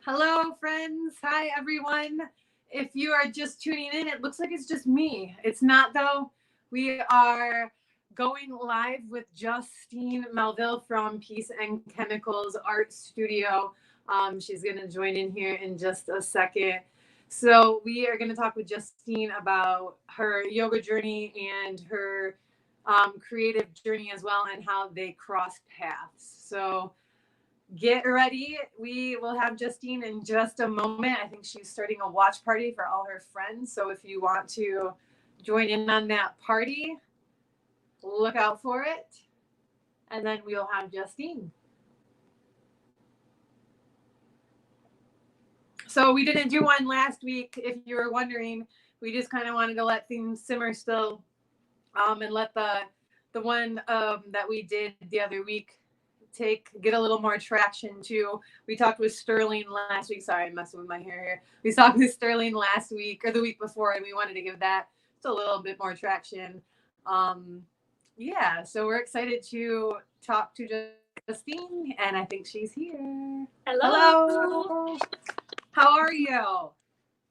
Hello, friends. Hi, everyone. If you are just tuning in, it looks like it's just me. It's not, though. We are going live with Justine Melville from Peace and Chemicals Art Studio. She's going to join in here in just a second. So, we are going to talk with Justine about her yoga journey and her creative journey as well, and how they cross paths. So, get ready. We will have Justine in just a moment. I think she's starting a watch party for all her friends. So if you want to join in on that party, look out for it. And then we'll have Justine. So we didn't do one last week. If you were wondering, we just kind of wanted to let things simmer still, and let the one that we did the other week get a little more traction too. We talked with Sterling last week. Sorry, I'm messing with my hair here. We talked with Sterling last week or the week before, and we wanted to give that just a little bit more traction. Yeah, so we're excited to talk to Justine, and I think she's here. Hello. How are you?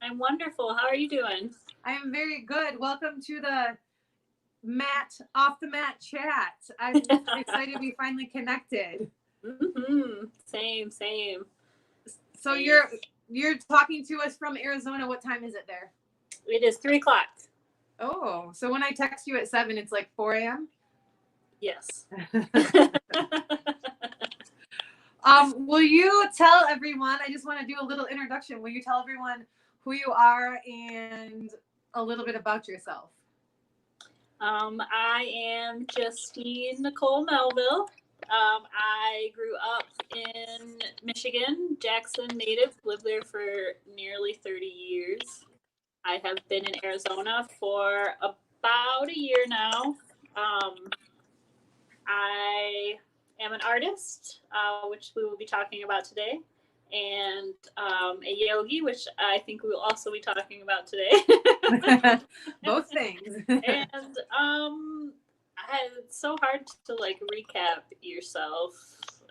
I'm wonderful. How are you doing? I am very good. Welcome to the off the mat chat. I'm excited we finally connected. Same. So you're talking to us from Arizona. What time is it there? It is 3:00. Oh, so when I text you at 7, it's like 4 a.m. Yes. Will you tell everyone? I just want to do a little introduction. Will you tell everyone who you are and a little bit about yourself? I am Justine Nicole Melville. I grew up in Michigan, Jackson native, lived there for nearly 30 years. I have been in Arizona for about a year now. I am an artist, which we will be talking about today, and a yogi, which I think we will also be talking about today. Both things. And it's so hard to like recap yourself.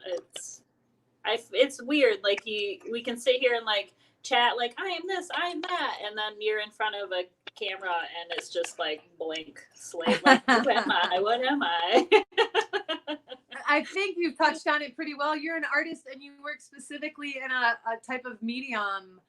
It's weird. Like we can sit here and like chat like I am this, I am that, and then you're in front of a camera and it's just like blank slate. Like who am I? What am I? I think you've touched on it pretty well. You're an artist and you work specifically in a type of medium,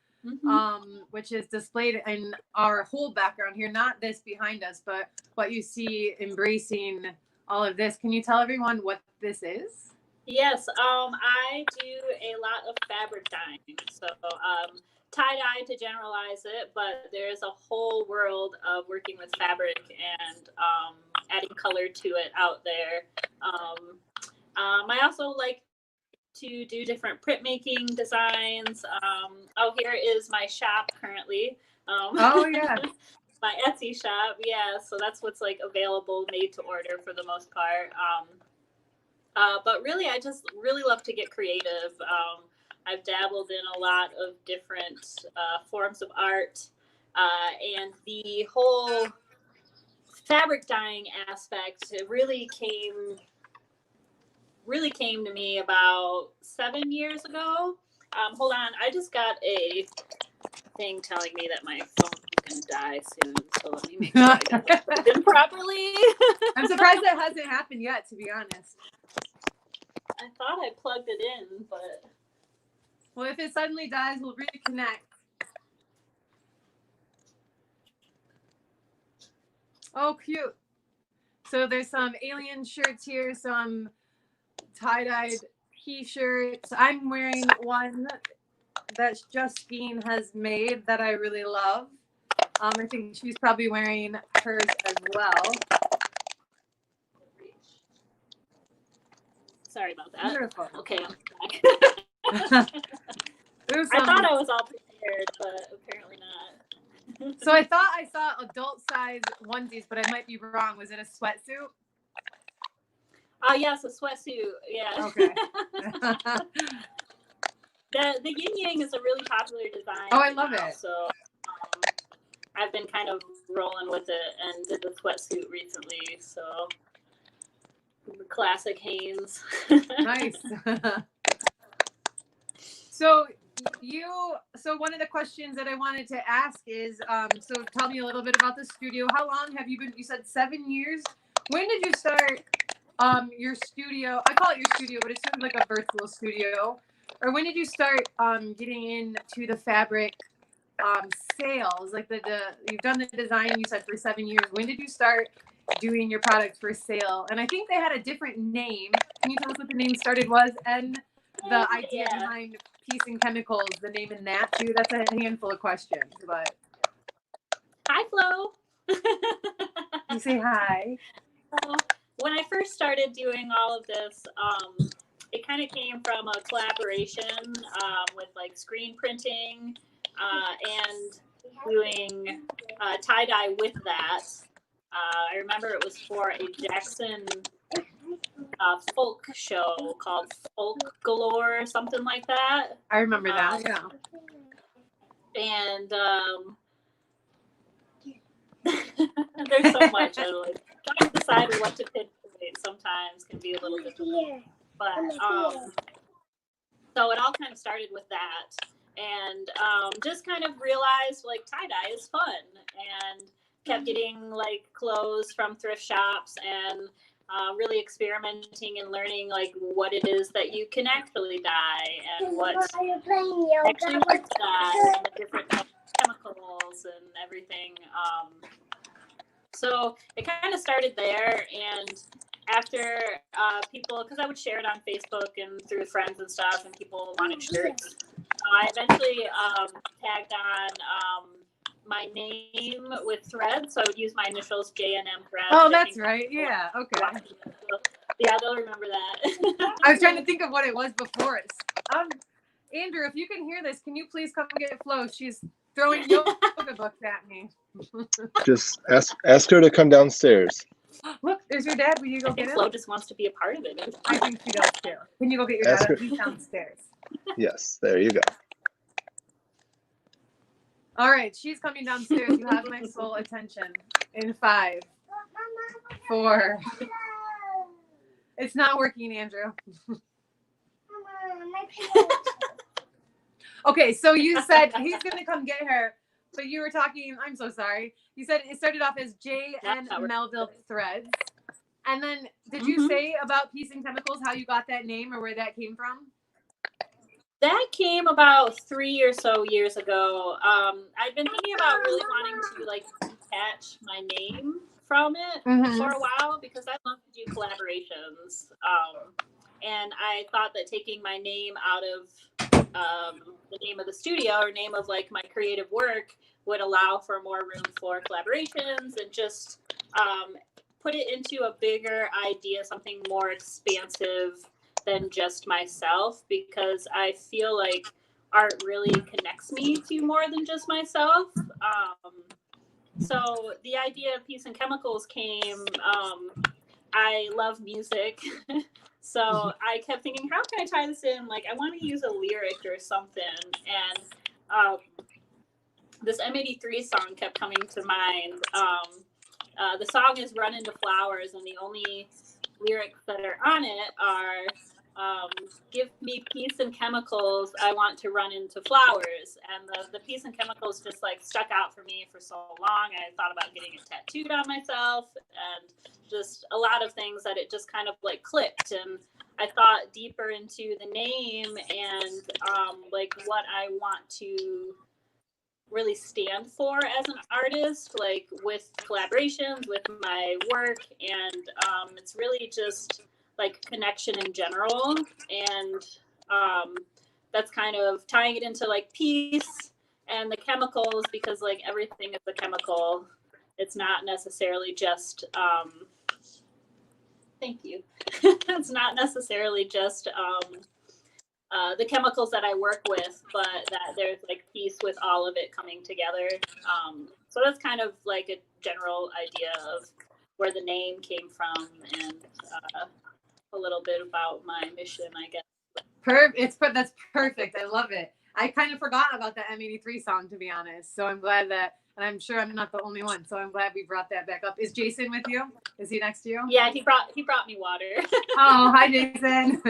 which is displayed in our whole background here, not this behind us, but what you see embracing all of this. Can you tell everyone what this is? Yes, I do a lot of fabric dyeing. So tie-dye to generalize it, but there's a whole world of working with fabric and adding color to it out there. I also like to do different printmaking designs. Here is my shop currently. Oh, yeah. My Etsy shop, yeah. So that's what's like available, made to order for the most part. But really, I just really love to get creative. I've dabbled in a lot of different forms of art, and the whole fabric dyeing aspect really came to me about 7 years ago. Hold on, I just got a thing telling me that my phone is going to die soon, so let me make sure I got it plugged in properly. I'm surprised that hasn't happened yet, to be honest. I thought I plugged it in, but... Well, if it suddenly dies, we'll reconnect. Oh, cute. So there's some alien shirts here, some tie-dyed t-shirts. I'm wearing one that Justine has made that I really love. I think she's probably wearing hers as well. Sorry about that. Beautiful. Okay, I'm back. I thought I was all prepared, but apparently not. So I thought I saw adult size onesies, but I might be wrong. Was it a sweatsuit? Oh, yes, a sweatsuit. Yeah. Okay. The yin yang is a really popular design. Oh, I love it. So I've been kind of rolling with it and did the sweatsuit recently. So classic Hanes. Nice. So So one of the questions that I wanted to ask is, so tell me a little bit about the studio. How long have you been? You said 7 years. When did you start your studio? I call it your studio, but it's sort of like a virtual studio. Or when did you start getting into the fabric sales? Like you've done the design, you said, for 7 years. When did you start doing your products for sale? And I think they had a different name. Can you tell us what the name started was? And the idea behind Peace and Chemicals, the name in that too. That's a handful of questions, but Hi, Flo. you say hi. When I first started doing all of this, it kind of came from a collaboration with like screen printing and doing tie-dye with that. I remember it was for a Jackson folk show called Folk Galore or something like that. I remember that, yeah. And there's so much. Like, trying to decide what to pinpoint sometimes can be a little difficult. But so it all kind of started with that, and just kind of realized like tie-dye is fun, and kept getting like clothes from thrift shops and really experimenting and learning like what it is that you can actually dye and what actually works dye and the different chemicals and everything. So it kind of started there, and after people, because I would share it on Facebook and through friends and stuff, and people wanted shirts, I eventually tagged on my name with threads, so I would use my initials JNM threads. Oh, that's right. Yeah. Okay. Yeah, they'll remember that. I was trying to think of what it was before it. Andrew, if you can hear this, can you please come get Flo? She's throwing yoga books at me. Just ask her to come downstairs. Look, there's your dad. Will you go get him? Flo just wants to be a part of it. I think she does too. Can you go get your dad? He's downstairs. Yes, there you go. All right, she's coming downstairs. You have my full attention. In 5, 4. It's not working, Andrew. Okay, so you said he's gonna come get her. So you were talking. I'm so sorry. You said it started off as J and Melville threads, and then did you say about Peace and Chemicals how you got that name or where that came from? That came about 3 or so years ago. I've been thinking about really wanting to like detach my name from it for a while because I love to do collaborations. And I thought that taking my name out of the name of the studio or name of like my creative work would allow for more room for collaborations and just put it into a bigger idea, something more expansive than just myself, because I feel like art really connects me to more than just myself. So the idea of Peace and Chemicals came, I love music. So I kept thinking, how can I tie this in? Like, I want to use a lyric or something. And this M83 song kept coming to mind. The song is Run Into Flowers, and the only lyrics that are on it are, give me peace and chemicals, I want to run into flowers. And the peace and chemicals just like stuck out for me for so long. I thought about getting it tattooed on myself and just a lot of things that it just kind of like clicked. And I thought deeper into the name and like what I want to really stand for as an artist, like with collaborations, with my work. And it's really just like connection in general, and that's kind of tying it into like peace and the chemicals, because like everything is a chemical. It's not necessarily just thank you. It's not necessarily just the chemicals that I work with, but that there's like peace with all of it coming together. So that's kind of like a general idea of where the name came from, and a little bit about my mission, I guess. That's perfect. I love it. I kind of forgot about the M83 song, to be honest. So I'm glad that, and I'm sure I'm not the only one. So I'm glad we brought that back up. Is Jason with you? Is he next to you? Yeah, he brought me water. Oh, hi, Jason.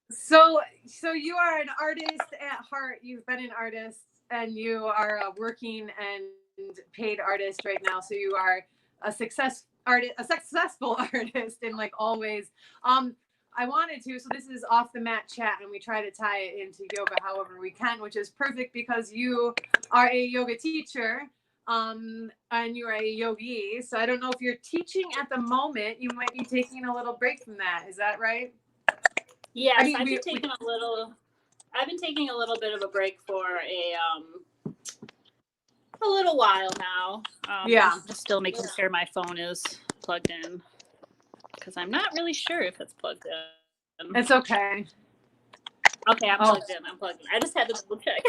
So So you are an artist at heart. You've been an artist, and you are a working and paid artist right now. So you are a successful artist in like all ways. I wanted to. So this is off the mat chat, and we try to tie it into yoga however we can, which is perfect because you are a yoga teacher. And you are a yogi. So I don't know if you're teaching at the moment. You might be taking a little break from that. Is that right? Yes, I mean, I've been taking a little bit of a break for a little while now. Yeah. Just still making sure my phone is plugged in because I'm not really sure if it's plugged in. It's okay. Okay, I'm plugged in. I just had to double check.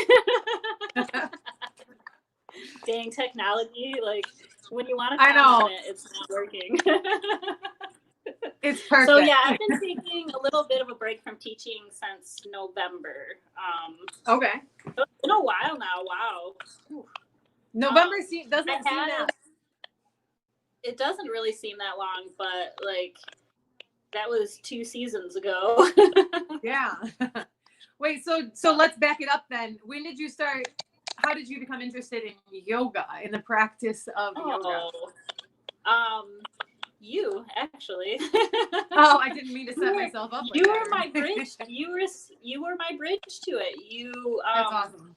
Dang technology, like when you want to comment it, it's not working. It's perfect. So yeah, I've been taking a little bit of a break from teaching since November. Okay. It's been a while now. Wow. November doesn't seem that. It doesn't really seem that long, but like that was 2 seasons ago. Yeah. Wait, so let's back it up then. When did you start? How did you become interested in yoga, in the practice of yoga? You actually. Oh, I didn't mean to set myself up. You were my bridge. You were my bridge to it. You That's awesome.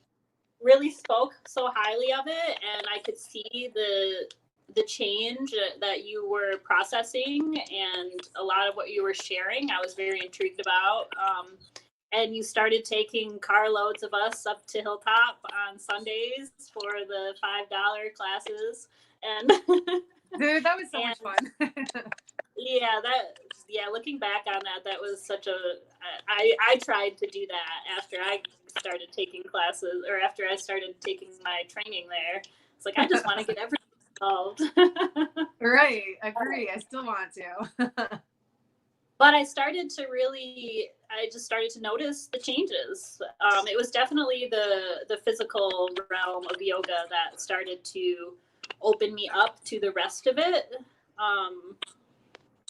really spoke so highly of it, and I could see the change that you were processing, and a lot of what you were sharing I was very intrigued about. And you started taking carloads of us up to Hilltop on Sundays for the $5 classes, and dude, that was so much fun. Looking back on that was such a I tried to do that after I started taking classes, or after I started taking my training there. It's like I just want to get everything involved. Right, agree. I still want to. But I just started to notice the changes. It was definitely the physical realm of yoga that started to open me up to the rest of it.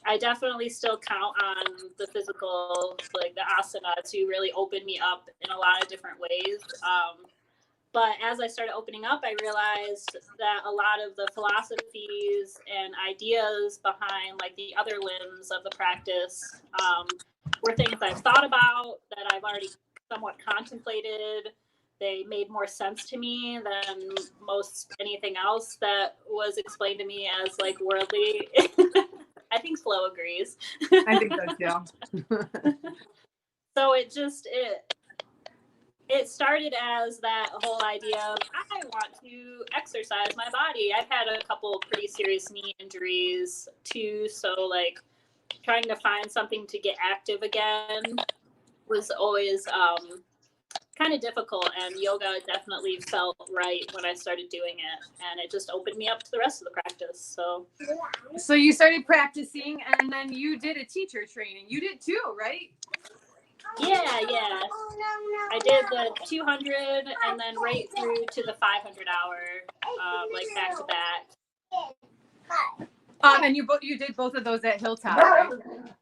I definitely still count on the physical, like the asana, to really open me up in a lot of different ways. But as I started opening up, I realized that a lot of the philosophies and ideas behind like the other limbs of the practice were things I've thought about, that I've already somewhat contemplated. They made more sense to me than most anything else that was explained to me as like worldly. I think Flo agrees. I think so too. So it started as that whole idea of I want to exercise my body. I've had a couple pretty serious knee injuries too, so like trying to find something to get active again was always kind of difficult, and yoga definitely felt right when I started doing it, and it just opened me up to the rest of the practice. So you started practicing, and then you did a teacher training. You did too, right? Yeah. I did the 200 and then right through to the 500 hour, like back to back. And you did both of those at Hilltop, right?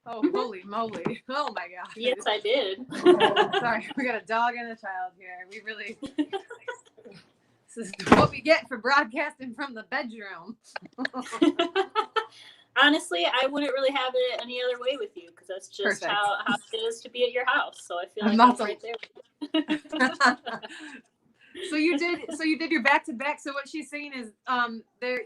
Oh, holy moly! Oh my gosh! Yes, I did. Sorry, we got a dog and a child here. We really. This is what we get for broadcasting from the bedroom. Honestly, I wouldn't really have it any other way with you, because that's just how it is to be at your house. So I feel like I'm right there. So you did your back to back. So what she's saying is,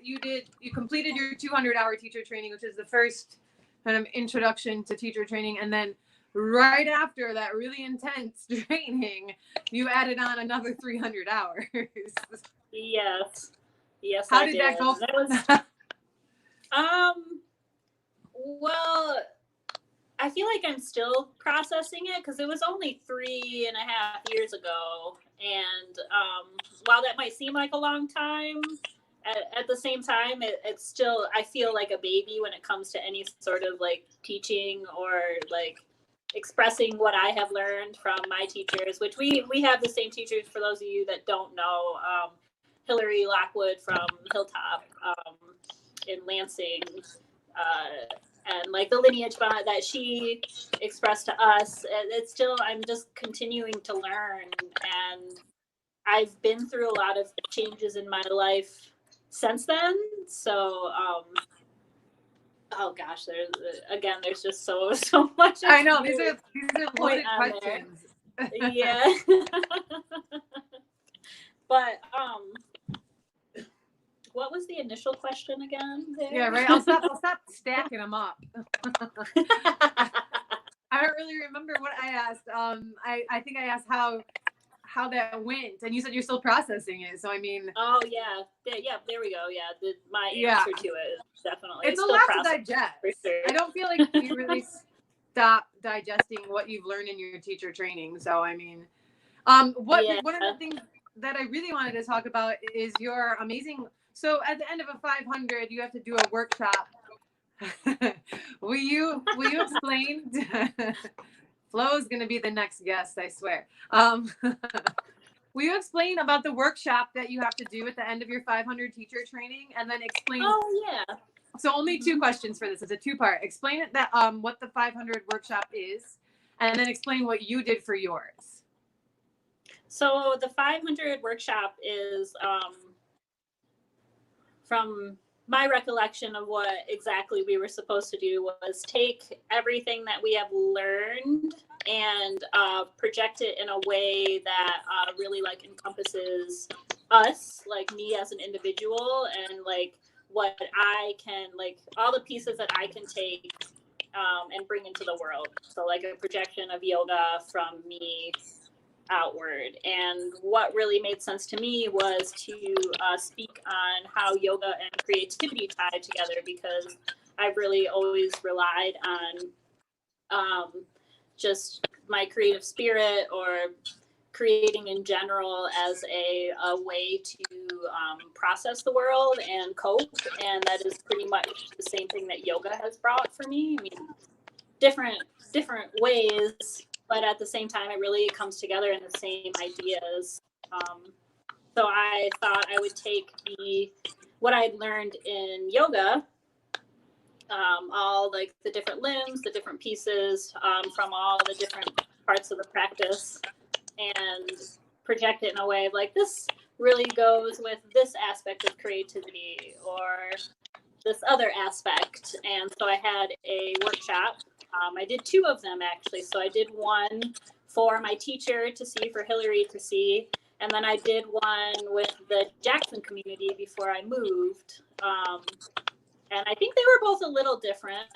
you completed your 200-hour teacher training, which is the first kind of introduction to teacher training, and then right after that really intense training, you added on another 300 hours. Yes. How did that go? That was, well, I feel like I'm still processing it, because it was only 3.5 years ago. And while that might seem like a long time, at the same time, it's still, I feel like a baby when it comes to any sort of like teaching or like expressing what I have learned from my teachers, which we have the same teachers, for those of you that don't know. Hillary Lockwood from Hilltop in Lansing, and like the lineage that she expressed to us. It's still, I'm just continuing to learn, and I've been through a lot of changes in my life since then. So, oh gosh, there's just so much. I know these are loaded questions. Yeah. But what was the initial question again? There? Yeah, right. I'll stop stacking them up. I don't really remember what I asked. I think I asked how that went, and you said you're still processing it. So I mean. Oh yeah, there we go. Yeah, my answer to it is definitely it's a still lot to digest. For sure. I don't feel like you really stop digesting what you've learned in your teacher training. So I mean, one of the things that I really wanted to talk about is your amazing. So at the end of a 500, you have to do a workshop. will you explain? Flo is going to be the next guest, I swear. Will you explain about the workshop that you have to do at the end of your 500 teacher training, and then explain? Oh yeah. So only two questions for this. It's a two-part. Explain it that what the 500 workshop is, and then explain what you did for yours. So the 500 workshop is from my recollection of what exactly we were supposed to do was take everything that we have learned and project it in a way that really like encompasses us, like me as an individual, and like what I can, like all the pieces that I can take and bring into the world. So like a projection of yoga from me outward. And what really made sense to me was to speak on how yoga and creativity tie together, because I've really always relied on just my creative spirit or creating in general as a way to process the world and cope. And that is pretty much the same thing that yoga has brought for me. I mean, different ways, but at the same time, it really comes together in the same ideas. So I thought I would take what I'd learned in yoga, all like the different limbs, the different pieces from all the different parts of the practice, and project it in a way of like, this really goes with this aspect of creativity or this other aspect. And so I had a workshop. I did two of them actually. So I did one for my teacher to see, for Hillary to see, and then I did one with the Jackson community before I moved. And I think they were both a little different.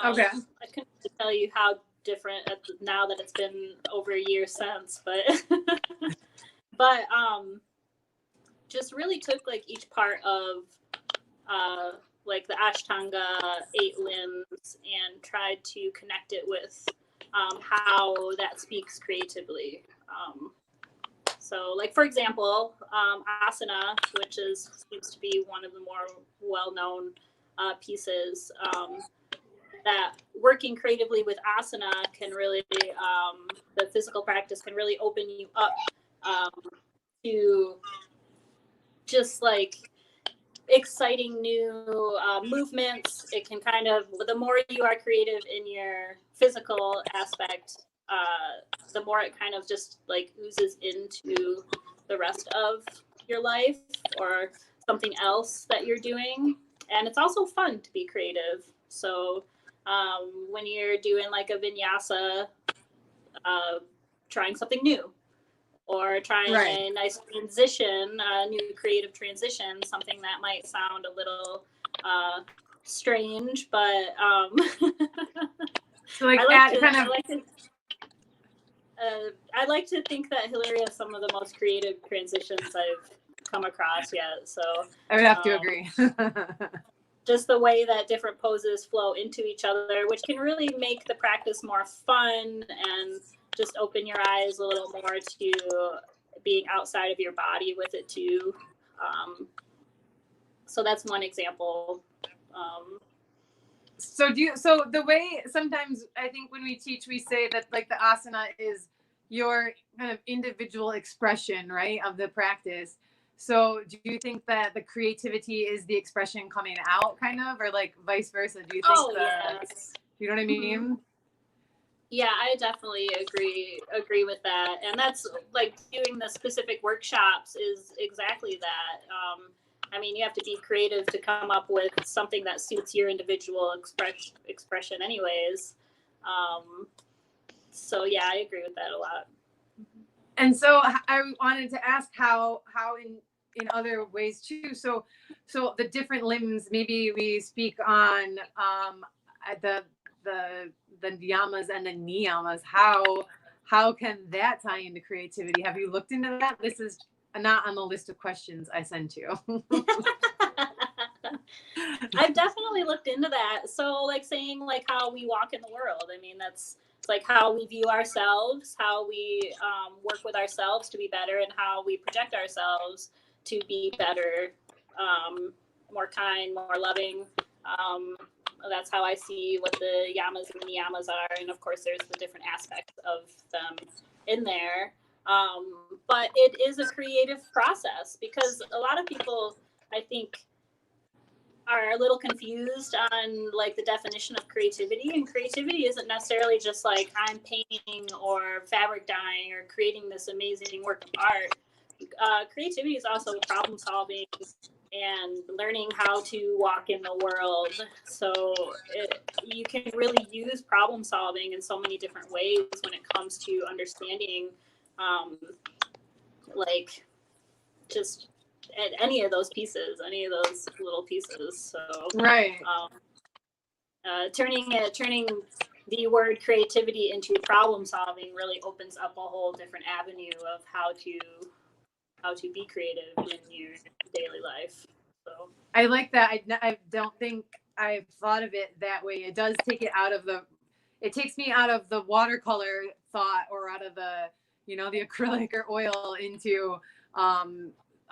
Okay. I couldn't tell you how different now that it's been over a year since, but just really took like each part of like the Ashtanga 8 limbs and tried to connect it with how that speaks creatively. So like, for example, asana, which seems to be one of the more well-known pieces, that working creatively with asana can really, the physical practice can really open you up to just like exciting new movements. It can kind of, the more you are creative in your physical aspect, the more it kind of just like oozes into the rest of your life or something else that you're doing. And it's also fun to be creative. So when you're doing like a vinyasa, trying something new, or trying a nice transition, a new creative transition, something that might sound a little strange, but so like I like to think that Hillary has some of the most creative transitions I've come across yet. So I would have to agree. Just the way that different poses flow into each other, which can really make the practice more fun and just open your eyes a little more to being outside of your body with it too. So that's one example. So the way sometimes I think when we teach, we say that like the asana is your kind of individual expression, right, of the practice. So do you think that the creativity is the expression coming out kind of, or like vice versa? Do you think Yes. you know what I mean? Yeah, I definitely agree with that. And that's like doing the specific workshops is exactly that. I mean, you have to be creative to come up with something that suits your individual expression anyways. So yeah, I agree with that a lot. And so I wanted to ask how in other ways too. So the different limbs, maybe we speak on the yamas and the niyamas. How can that tie into creativity? Have you looked into that? This is not on the list of questions I sent you. I've definitely looked into that. So like saying like how we walk in the world. I mean, it's like how we view ourselves, how we work with ourselves to be better, and how we project ourselves to be better, more kind, more loving. That's how I see what the yamas and niyamas are. And of course, there's the different aspects of them in there. But it is a creative process because a lot of people, I think, are a little confused on like the definition of creativity, and creativity isn't necessarily just like I'm painting or fabric dyeing or creating this amazing work of art. Creativity is also problem solving and learning how to walk in the world. So you can really use problem solving in so many different ways when it comes to understanding like just any of those pieces, any of those little pieces. So right. Turning the word creativity into problem solving really opens up a whole different avenue of how to be creative in your daily life. So I like that. I don't think I've thought of it that way. It does take it takes me out of the watercolor thought, or out of the, the acrylic or oil, into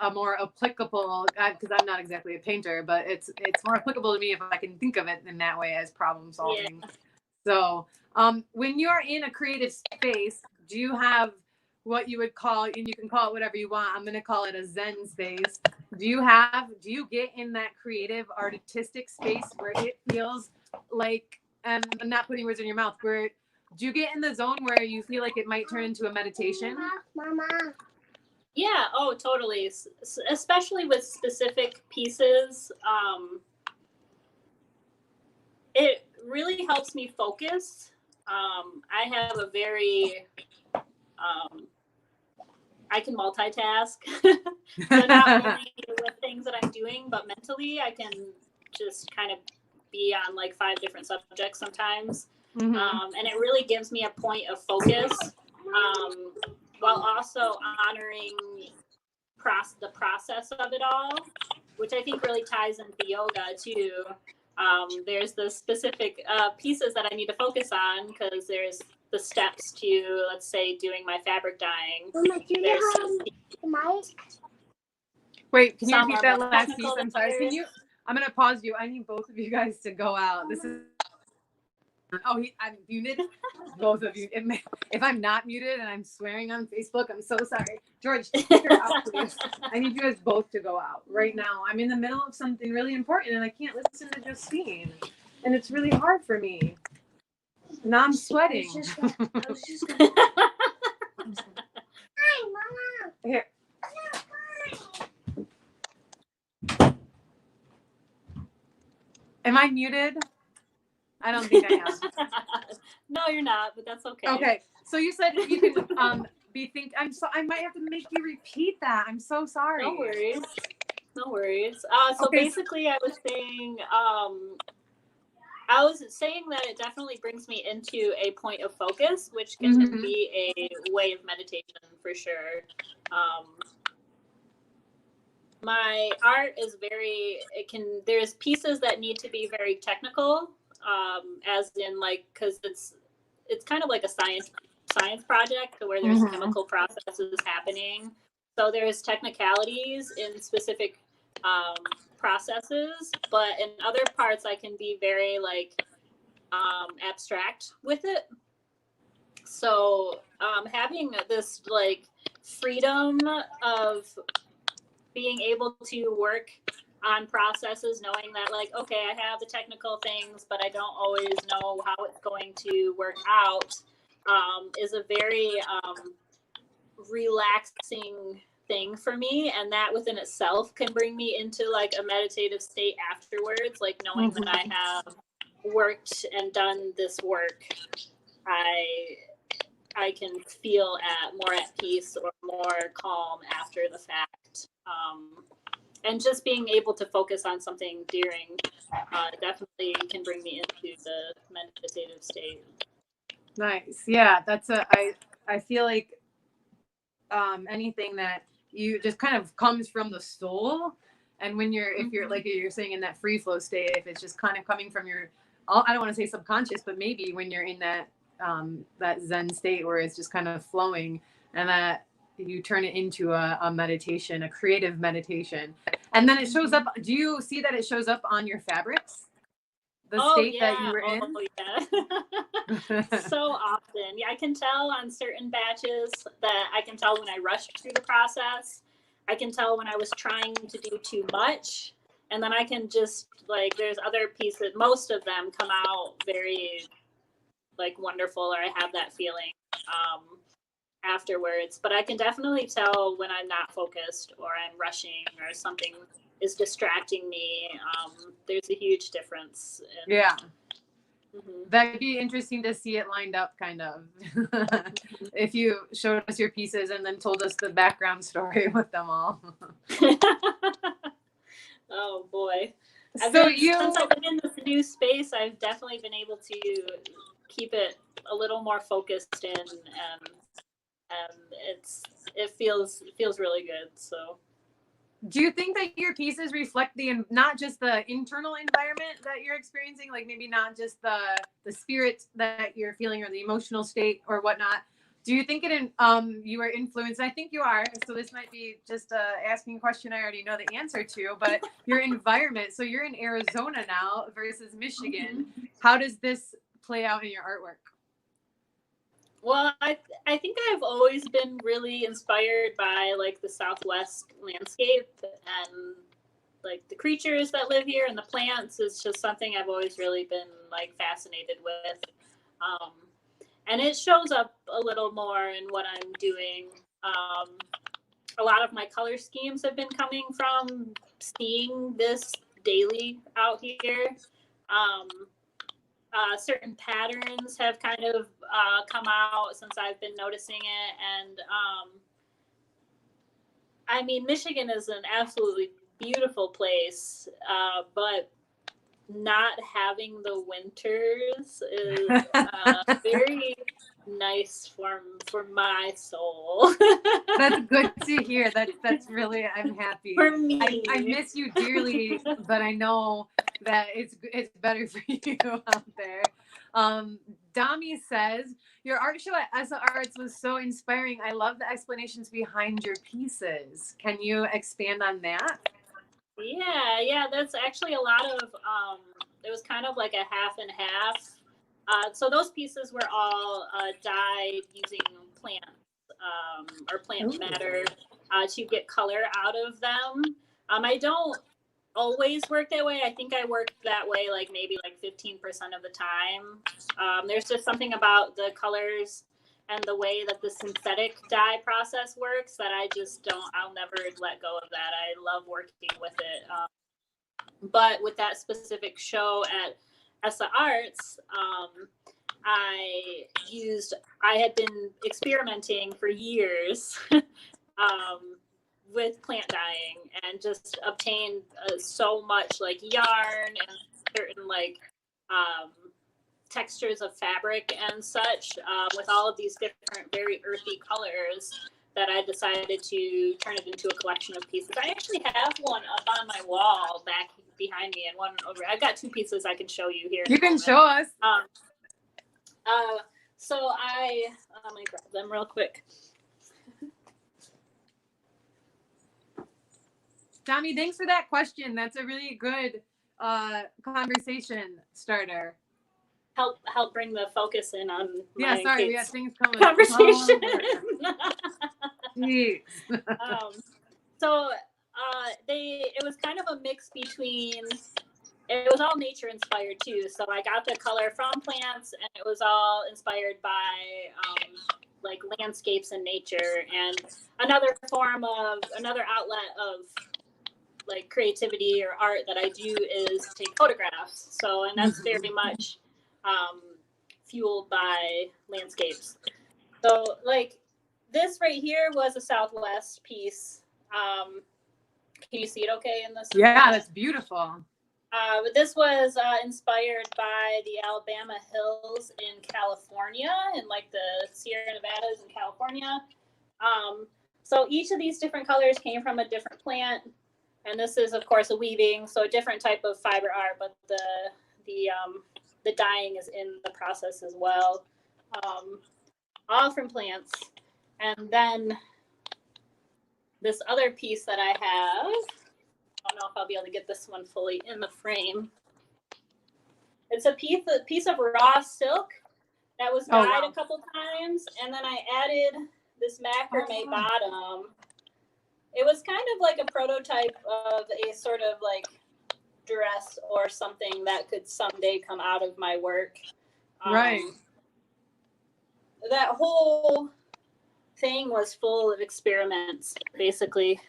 a more applicable, because I'm not exactly a painter, but it's more applicable to me if I can think of it in that way, as problem solving. Yeah. So when you're in a creative space, do you have what you would call, and you can call it whatever you want, I'm going to call it a Zen space. Do you get in that creative artistic space where it feels like, and I'm not putting words in your mouth, where do you get in the zone where you feel like it might turn into a meditation? Mama. Yeah, oh, totally. Especially with specific pieces. It really helps me focus. I have a very, I can multitask. So not only with things that I'm doing, but mentally I can just kind of be on like 5 different subjects sometimes. Mm-hmm. And it really gives me a point of focus, while also honoring the process of it all, which I think really ties into yoga too. There's the specific pieces that I need to focus on, because there's the steps to, let's say, doing my fabric dyeing. Wait, can you repeat that last piece? I'm sorry. I'm going to pause you. I need both of you guys to go out. This is... Oh, I'm muted. Both of you. If I'm not muted and I'm swearing on Facebook, I'm so sorry. George, take her out, please. I need you guys both to go out right now. I'm in the middle of something really important and I can't listen to Justine. And it's really hard for me. Now I'm sweating. I was just gonna... Hi, Mama. Here. Am I muted? I don't think I am. No, you're not, but that's okay. Okay. So you said you can I might have to make you repeat that. I'm so sorry. No worries. No worries. So okay. Basically I was saying that it definitely brings me into a point of focus, which can mm-hmm. be a way of meditation for sure. My art is there's pieces that need to be very technical, as in like, cause it's kind of like a science project where there's mm-hmm. chemical processes happening. So there's technicalities in specific processes, but in other parts I can be very like abstract with it. So having this like freedom of being able to work on processes, knowing that like, okay, I have the technical things, but I don't always know how it's going to work out, is a very relaxing thing for me. And that within itself can bring me into like a meditative state afterwards, like knowing that I have worked and done this work. I can feel more at peace or more calm after the fact. And just being able to focus on something during definitely can bring me into the meditative state. Nice. Yeah, I feel like anything that you just kind of comes from the soul. And when if you're like you're saying in that free flow state, if it's just kind of coming from your, I don't want to say subconscious, but maybe when you're in that Zen state where it's just kind of flowing, and that you turn it into a meditation, a creative meditation, and then it shows up. Do you see that it shows up on your fabrics? The state that you were in? Yeah. So often. Yeah, I can tell on certain batches that I can tell when I rushed through the process. I can tell when I was trying to do too much. And then I can just, like, there's other pieces, most of them come out very, like, wonderful, or I have that feeling afterwards. But I can definitely tell when I'm not focused or I'm rushing or something is distracting me. There's a huge difference. Yeah. That'd be interesting to see it lined up, kind of. If you showed us your pieces and then told us the background story with them all. Oh boy. Since I've been in this new space, I've definitely been able to keep it a little more focused in, and it feels really good. So do you think that your pieces reflect not just the internal environment that you're experiencing, like maybe not just the spirit that you're feeling or the emotional state or whatnot? Do you think you are influenced? I think you are. So this might be just asking a question I already know the answer to, but your environment. So you're in Arizona now versus Michigan. How does this play out in your artwork? Well, I think I've always been really inspired by like the Southwest landscape and like the creatures that live here and the plants is just something I've always really been like fascinated with. And it shows up a little more in what I'm doing. A lot of my color schemes have been coming from seeing this daily out here. Certain patterns have kind of come out since I've been noticing it. And I mean, Michigan is an absolutely beautiful place, but not having the winters is very nice for my soul. That's good to hear. That's really, I'm happy. For me. I miss you dearly, but I know that it's better for you out there. Dami says, your art show at Essa Arts was so inspiring. I love the explanations behind your pieces. Can you expand on that? Yeah, that's actually a lot of, it was kind of like a half and half. So those pieces were all dyed using plants or plant matter to get color out of them. I don't always work that way. I think I work that way like maybe like 15% of the time. There's just something about the colors and the way that the synthetic dye process works that I'll never let go of that. I love working with it. But with that specific show at Essa Arts, I had been experimenting for years with plant dyeing and just obtained so much like yarn and certain like textures of fabric and such with all of these different very earthy colors that I decided to turn it into a collection of pieces. I actually have one up on my wall back behind me and one over. I've got two pieces I can show you here. You can show us. So let me grab them real quick. Dami, thanks for that question. That's a really good conversation starter. Help bring the focus in on yeah, sorry, we have things coming. Conversation. Jeez. So it was kind of a mix between, it was all nature inspired too. So I got the color from plants, and it was all inspired by like landscapes and nature. And another outlet of like creativity or art that I do is take photographs. So, and that's very much fueled by landscapes. So like this right here was a Southwest piece. Can you see it okay in this? Yeah, that's beautiful. But this was inspired by the Alabama hills in California, and like the Sierra Nevadas in California. So each of these different colors came from a different plant, and this is of course a weaving, so a different type of fiber art, but the dyeing is in the process as well. All from plants. And then this other piece that I have, I don't know if I'll be able to get this one fully in the frame. It's a piece of raw silk that was dyed a couple times, and then I added this macrame bottom. It was kind of like a prototype of a sort of like dress or something that could someday come out of my work. Right. That whole thing was full of experiments, basically.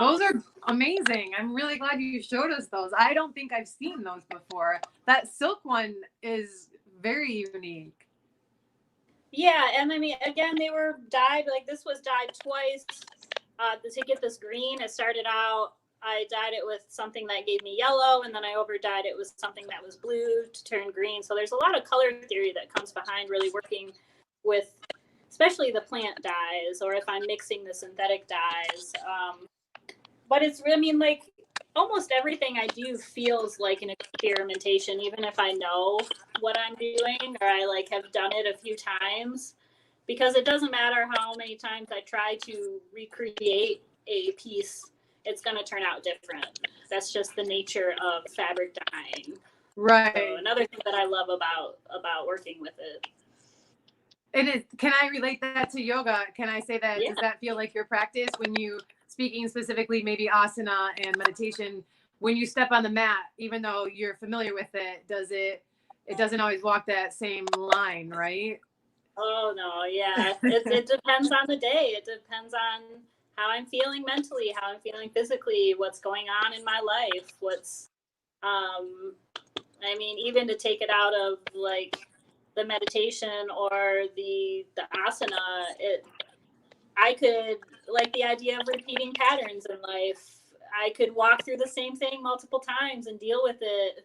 Those are amazing. I'm really glad you showed us those. I don't think I've seen those before. That silk one is very unique. Yeah, and I mean, again, they were dyed, like this was dyed twice. To get this green, it started out, I dyed it with something that gave me yellow, and then I over dyed it with something that was blue to turn green. So there's a lot of color theory that comes behind really working with, especially the plant dyes, or if I'm mixing the synthetic dyes. But it's, I mean, like almost everything I do feels like an experimentation, even if I know what I'm doing or I like have done it a few times, because it doesn't matter how many times I try to recreate a piece, it's going to turn out different. That's just the nature of fabric dyeing. Right. So another thing that I love about working with it. It is. Can I relate that to yoga? Can I say that? Yeah. Does that feel like your practice when you, speaking specifically maybe asana and meditation, when you step on the mat, even though you're familiar with it, it doesn't always walk that same line, right? Oh no, yeah. It depends on the day. It depends on how I'm feeling mentally, how I'm feeling physically, what's going on in my life, I mean, even to take it out of like the meditation or the asana, I could, like the idea of repeating patterns in life, I could walk through the same thing multiple times and deal with it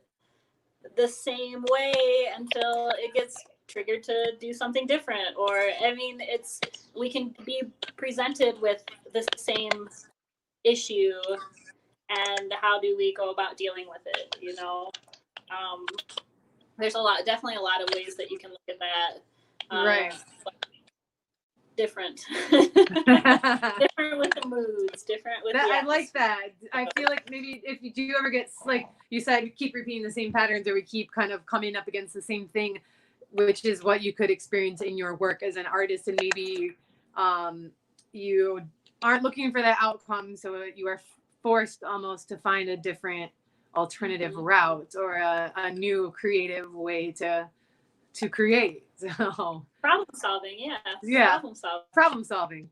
the same way until it gets triggered to do something different. Or, I mean, we can be presented with the same issue, and how do we go about dealing with it, you know? There's definitely a lot of ways that you can look at that. Right. Different. Different with the moods, different with I like that. I feel like maybe if you do ever get, like you said, you keep repeating the same patterns, or we keep kind of coming up against the same thing, which is what you could experience in your work as an artist, and maybe you aren't looking for that outcome, so you are forced almost to find a different alternative route or a new creative way to create. So problem solving, yeah. Problem solving.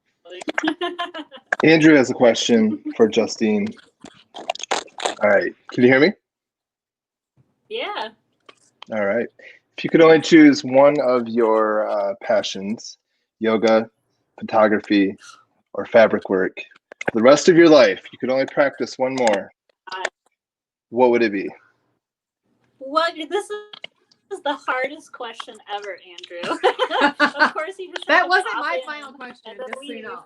Andrew has a question for Justine. All right, can you hear me? Yeah. All right. If you could only choose one of your passions, yoga, photography, or fabric work, for the rest of your life, you could only practice one more, what would it be? What? This is the hardest question ever, Andrew. Of course, he just that wasn't my final question, just so you know.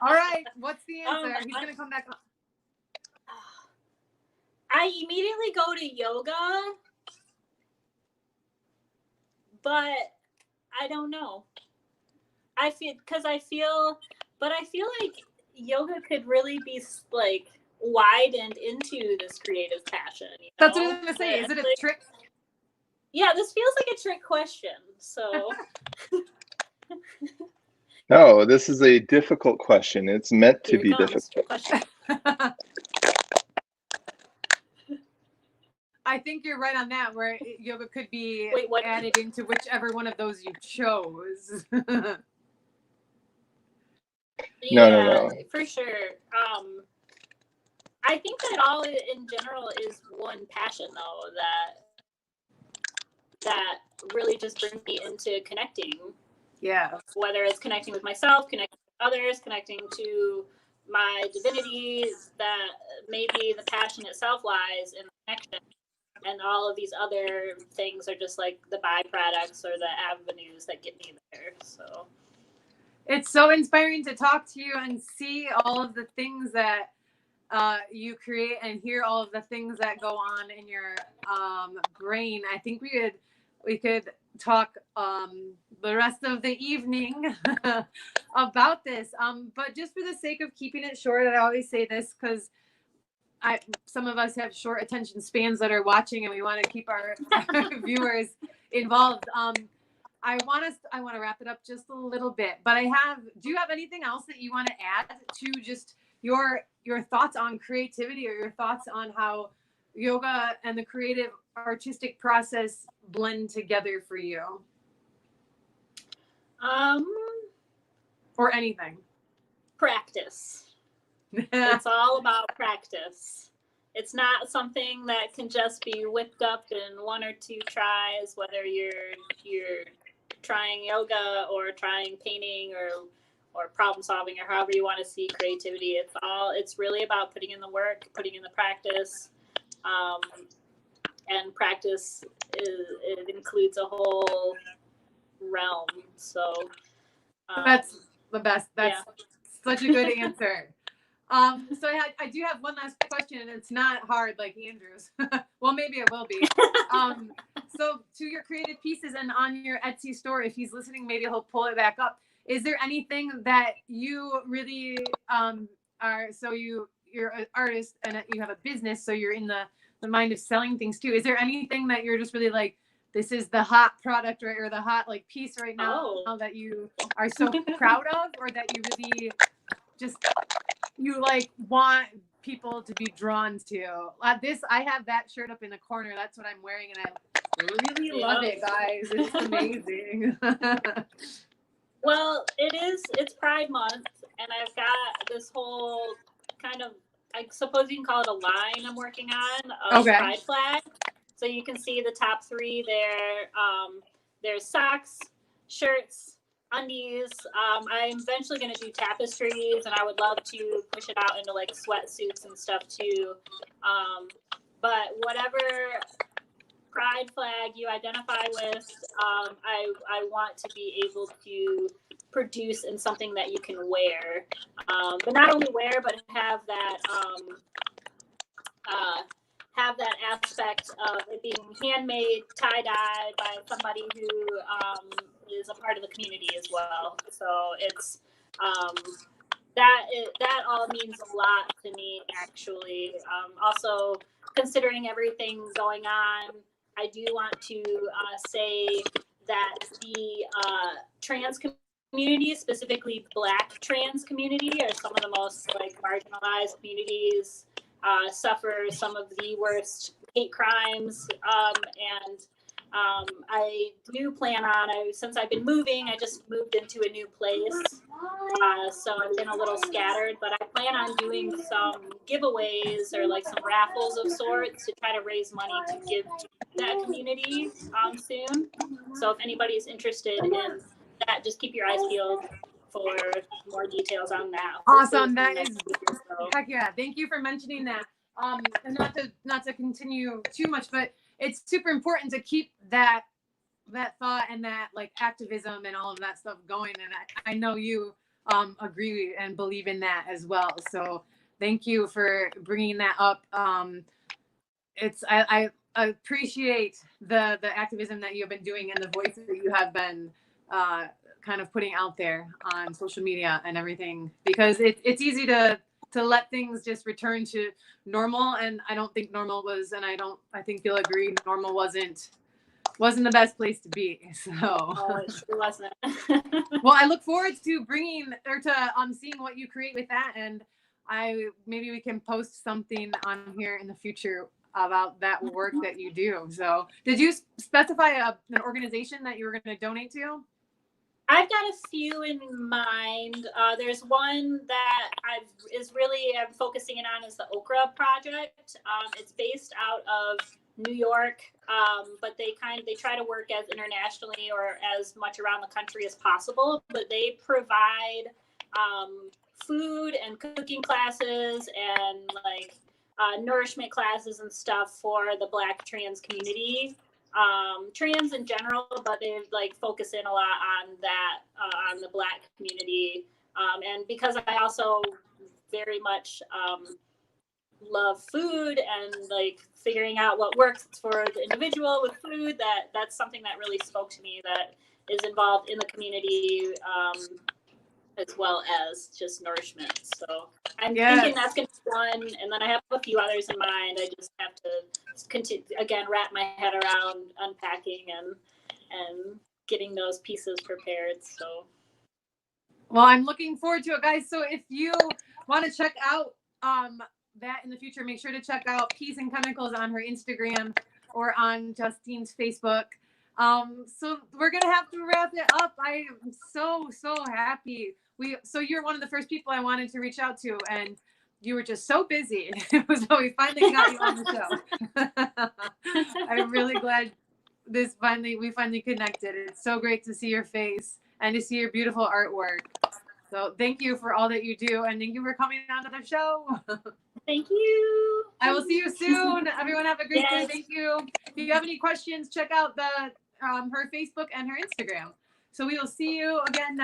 All right, what's the answer? He's gonna come back on. I immediately go to yoga, but I don't know. I feel like yoga could really be like widened into this creative passion. You know? That's what I was gonna say. Is it a trick? Yeah, this feels like a trick question. So. No, this is a difficult question. It's meant to be difficult. I think you're right on that, where yoga could be Wait, what? added into whichever one of those you chose. No. For sure. I think that all in general is one passion, though, that really just brings me into connecting. Yeah. Whether it's connecting with myself, connecting with others, connecting to my divinity, that maybe the passion itself lies in the connection. And all of these other things are just like the byproducts or the avenues that get me there. So it's so inspiring to talk to you and see all of the things that you create and hear all of the things that go on in your brain. I think we could talk the rest of the evening about this. But just for the sake of keeping it short, I always say this because some of us have short attention spans that are watching, and we want to keep our viewers involved. I want to wrap it up just a little bit, but do you have anything else that you want to add to just your thoughts on creativity, or your thoughts on how yoga and the creative artistic process blend together for you? Or anything. Practice. It's all about practice. It's not something that can just be whipped up in 1 or 2 tries, whether you're trying yoga or trying painting or problem solving, or however you want to see creativity. It's really about putting in the work, putting in the practice. And practice it includes a whole realm. So that's the best. That's such a good answer. So I do have one last question, and it's not hard like Andrew's. Well, maybe it will be. So to your creative pieces and on your Etsy store, if he's listening, maybe he'll pull it back up. Is there anything that you really are, so you're an artist and you have a business, so you're in the mind of selling things too. Is there anything that you're just really like, this is the hot product, or the hot like piece right now that you are so proud of, or that you really just you like want people to be drawn to? I have that shirt up in the corner. That's what I'm wearing, and I really love it, guys. It's amazing. Well, it's Pride Month, and I've got this whole kind of, I suppose you can call it a line I'm working on of Pride flag. So you can see the top 3 there. There's socks, shirts, undies. I'm eventually going to do tapestries, and I would love to push it out into like sweatsuits and stuff too. But whatever pride flag you identify with, I want to be able to produce in something that you can wear, but not only wear, but have that aspect of it being handmade, tie-dyed by somebody who is a part of the community as well. So it's that all means a lot to me, actually. Also, considering everything going on, I do want to say that the trans community, specifically Black trans community, are some of the most like marginalized communities, suffer some of the worst hate crimes, and I do plan on, since I've been moving, I just moved into a new place, so I've been a little scattered, but I plan on doing some giveaways or like some raffles of sorts to try to raise money to give to that community soon. So if anybody's interested in that, just keep your eyes peeled for more details on that. Awesome. That is, heck yeah. Thank you for mentioning that. And not to continue too much, but it's super important to keep that thought and that like activism and all of that stuff going. And I know you agree and believe in that as well. So thank you for bringing that up. I appreciate the activism that you've been doing and the voice that you have been kind of putting out there on social media and everything, because it's easy to let things just return to normal. And I don't think normal was, and I think you'll agree, normal wasn't the best place to be. So it sure wasn't. Well, I look forward to bringing or to seeing what you create with that. And maybe we can post something on here in the future about that work that you do. So did you specify an organization that you were going to donate to? I've got a few in mind. There's one that I'm focusing in on is the Okra Project. It's based out of New York, but they try to work as internationally or as much around the country as possible. But they provide food and cooking classes and like nourishment classes and stuff for the Black trans community. Trans in general, but they like focus in a lot on that, on the Black community. And because I also very much love food and like figuring out what works for the individual with food, that's something that really spoke to me, that is involved in the community, as well as just nourishment. So I'm thinking that's going to be one, and then I have a few others in mind. I just have to continue, again, wrap my head around unpacking and getting those pieces prepared. So, well, I'm looking forward to it, guys. So if you want to check out that in the future, make sure to check out Peas and Chemicals on her Instagram or on Justine's Facebook. So we're gonna have to wrap it up. I am so happy. So you're one of the first people I wanted to reach out to, and you were just so busy. So we finally got you on the show. I'm really glad we finally connected. It's so great to see your face and to see your beautiful artwork. So thank you for all that you do, and thank you for coming on to the show. Thank you. I will see you soon. Everyone have a great day. Yes. Thank you. If you have any questions, check out her Facebook and her Instagram. So we will see you again next